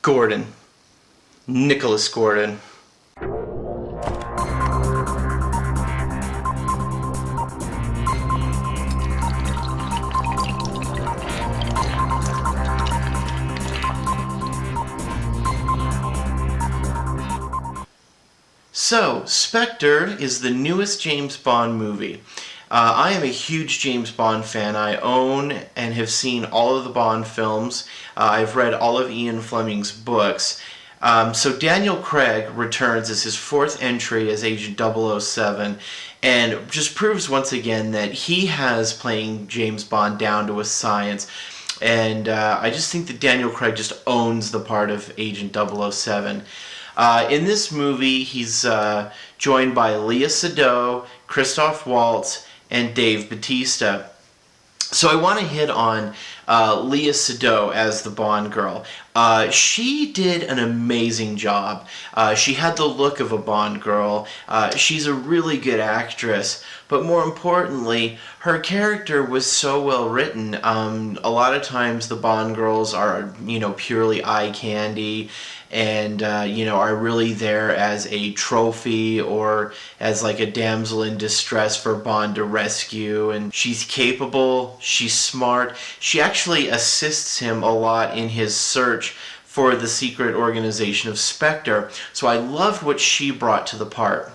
Gordon. Nicholas Gordon. So, Spectre is the newest James Bond movie. I am a huge James Bond fan. I own and have seen all of the Bond films. I've read all of Ian Fleming's books. So Daniel Craig returns as his fourth entry as Agent 007 and just proves once again that he has playing James Bond down to a science. And I just think that Daniel Craig just owns the part of Agent 007. In this movie, he's joined by Lea Seydoux, Christoph Waltz, and Dave Bautista. So I want to hit on Lea Seydoux as the Bond girl. She did an amazing job. She had the look of a Bond girl. She's a really good actress. But more importantly, her character was so well written. A lot of times the Bond girls are, purely eye candy and, are really there as a trophy or as like a damsel in distress for Bond to rescue. And she's capable, she's smart. She actually assists him a lot in his search for the secret organization of Spectre. So I loved what she brought to the part.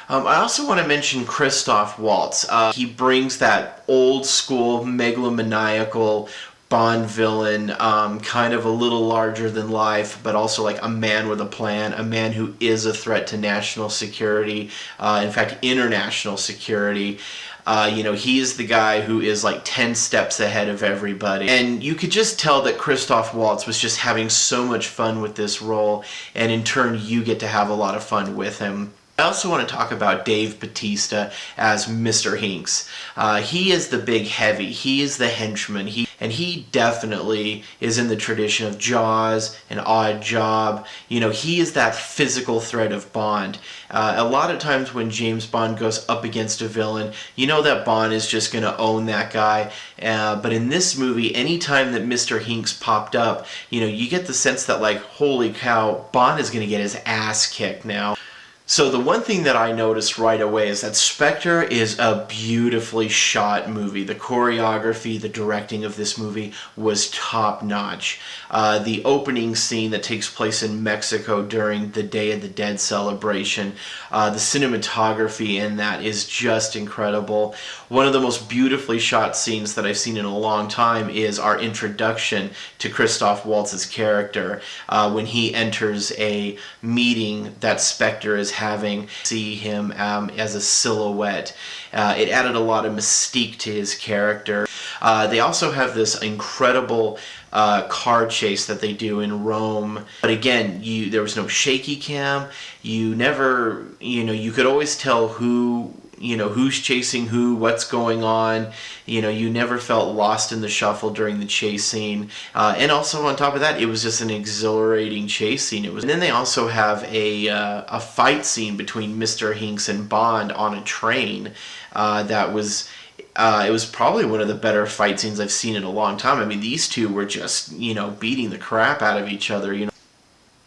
I also want to mention Christoph Waltz. He brings that old school megalomaniacal Bond villain, kind of a little larger than life, but also like a man with a plan, a man who is a threat to national security, in fact international security. He is the guy who is like 10 steps ahead of everybody. And you could just tell that Christoph Waltz was just having so much fun with this role, and in turn you get to have a lot of fun with him. I also want to talk about Dave Bautista as Mr. Hinks. He is the big heavy, he is the henchman, he definitely is in the tradition of Jaws, An Odd Job. He is that physical threat of Bond. A lot of times when James Bond goes up against a villain, that Bond is just going to own that guy. But in this movie, anytime that Mr. Hinks popped up, you get the sense that, like, holy cow, Bond is going to get his ass kicked now. So the one thing that I noticed right away is that Spectre is a beautifully shot movie. The choreography, the directing of this movie was top-notch. The opening scene that takes place in Mexico during the Day of the Dead celebration, the cinematography in that is just incredible. One of the most beautifully shot scenes that I've seen in a long time is our introduction to Christoph Waltz's character when he enters a meeting that Spectre is having. See him as a silhouette. It added a lot of mystique to his character. They also have this incredible car chase that they do in Rome. But again, there was no shaky cam. You never, you could always tell who's chasing who, what's going on. You never felt lost in the shuffle during the chase scene. And also on top of that, it was just an exhilarating chase scene. And then they also have a fight scene between Mr. Hinks and Bond on a train that was... it was probably one of the better fight scenes I've seen in a long time. I mean, these two were just, beating the crap out of each other,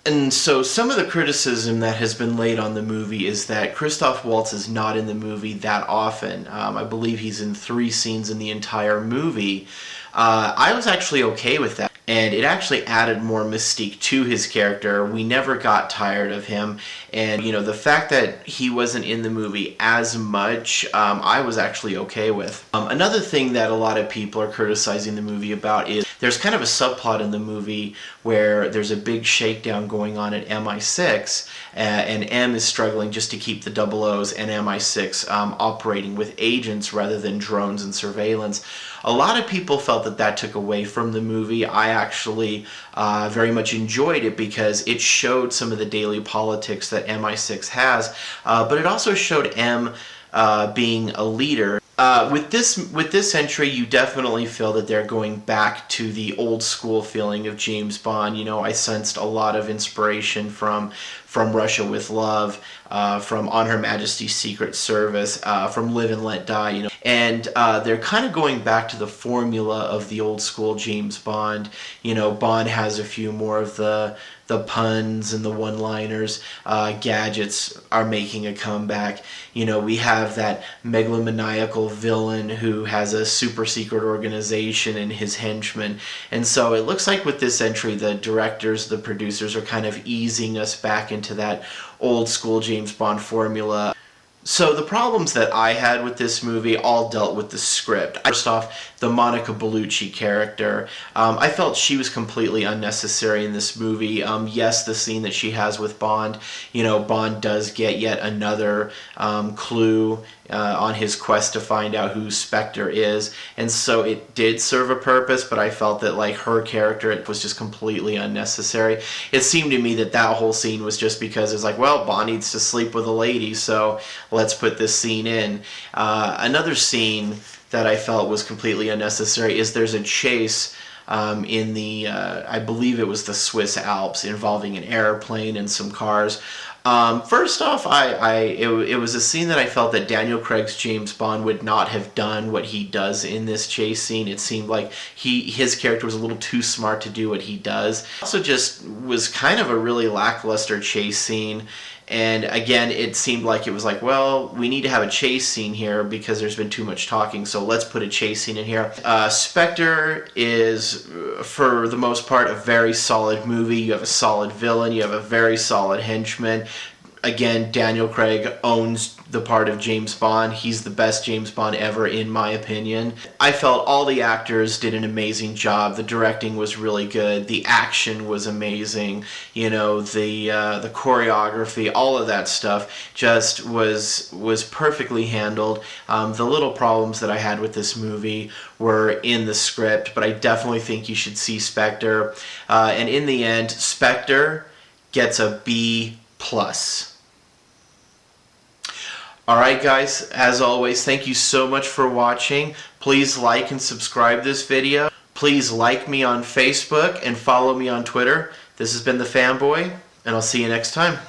And so some of the criticism that has been laid on the movie is that Christoph Waltz is not in the movie that often. I believe he's in 3 scenes in the entire movie. I was actually okay with that, and it actually added more mystique to his character. We never got tired of him, and the fact that he wasn't in the movie as much, I was actually okay with. Another thing that a lot of people are criticizing the movie about is there's kind of a subplot in the movie where there's a big shakedown going on at MI6, and M is struggling just to keep the 00s and MI6 operating with agents rather than drones and surveillance. A lot of people felt that took away from the movie. I actually very much enjoyed it because it showed some of the daily politics that MI6 has, but it also showed M being a leader. With this entry, you definitely feel that they're going back to the old school feeling of James Bond. I sensed a lot of inspiration from Russia with Love, from On Her Majesty's Secret Service, from Live and Let Die. and they're kind of going back to the formula of the old school James Bond. You know, Bond has a few more of the puns and the one-liners. Gadgets are making a comeback. You know, we have that megalomaniacal villain who has a super secret organization and his henchmen. And so it looks like with this entry, the directors, the producers are kind of easing us back into that old school James Bond formula. So the problems that I had with this movie all dealt with the script. First off, the Monica Bellucci character. I felt she was completely unnecessary in this movie. Yes, the scene that she has with Bond, you know, Bond does get yet another clue on his quest to find out who Spectre is, and so it did serve a purpose, but I felt that like her character, it was just completely unnecessary. It seemed to me that that whole scene was just because it's like, well, Bond needs to sleep with a lady, so let's put this scene in. Another scene that I felt was completely unnecessary is there's a chase in the, I believe it was the Swiss Alps, involving an airplane and some cars. First off, it was a scene that I felt that Daniel Craig's James Bond would not have done what he does in this chase scene. It seemed like his character was a little too smart to do what he does. Also just was kind of a really lackluster chase scene. And again, it seemed like it was like, well, we need to have a chase scene here because there's been too much talking, so let's put a chase scene in here. Spectre is, for the most part, a very solid movie. You have a solid villain, you have a very solid henchman. Again, Daniel Craig owns the part of James Bond. He's the best James Bond ever, in my opinion. I felt all the actors did an amazing job. The directing was really good. The action was amazing. You know, the choreography, all of that stuff just was perfectly handled. The little problems that I had with this movie were in the script, but I definitely think you should see Spectre. And in the end, Spectre gets a B+. Alright guys, as always, thank you so much for watching. Please like and subscribe this video. Please like me on Facebook and follow me on Twitter. This has been The Fanboy, and I'll see you next time.